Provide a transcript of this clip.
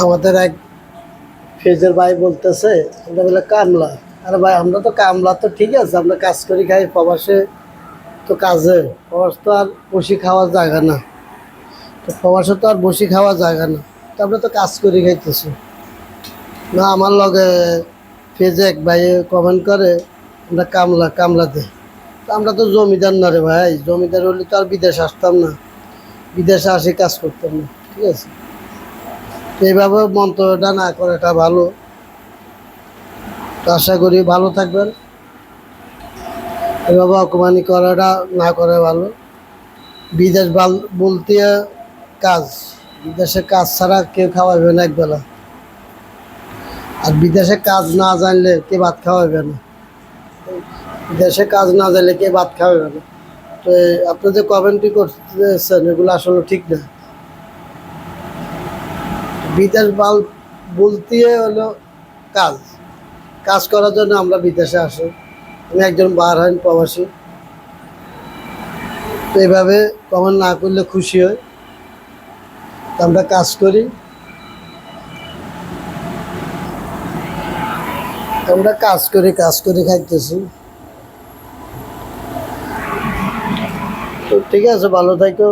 আমাদের এক ফেজের ভাই বলতেছে আমরা বলে কামলা। আরে ভাই আমরা তো কামলা, তো ঠিক আছে আমরা কাজ করি খাই, প্রবাসে তো কাজে, প্রবাস তো আর বসে খাওয়ার জায়গা না, তো প্রবাসে তো আর বসে খাওয়ার জায়গা না, তো আমরা তো কাজ করি খাইতেছি না। আমার লগে ফেজে এক ভাই কমেন্ট করে আমরা কামলা কামলাতে, তো আমরা তো জমিদার না রে ভাই, জমিদার হলে তো আর বিদেশে আসতাম না, বিদেশে আসি কাজ করতাম না, ঠিক আছে। তো এইভাবে মন্তব্যটা না করাটা ভালো। তো আশা করি ভালো থাকবেন, এভাবে অপমানি করাটা না করে ভালো। বিদেশ বলতে কাজ, বিদেশে কাজ ছাড়া কেউ খাওয়াবে না একবেলা, আর বিদেশে কাজ না জানলে কে ভাত খাওয়াবে না, বিদেশে কাজ না জানলে কে ভাত খাওয়াবে না। তো আপনি যে কমেন্টটি করতেছেন এগুলো আসলে ঠিক না। বিদেশ বলতে হলো কাজ, কাজ করার জন্য আমরা বিদেশে আসি। আমি একজন বারহাইন প্রবাসী, তো এইভাবে কমেন্ট না করলে খুশি হয়। আমরা কাজ করি, আমরা কাজ করি খাইতেছি। তো ঠিক আছে, ভালো থাকো।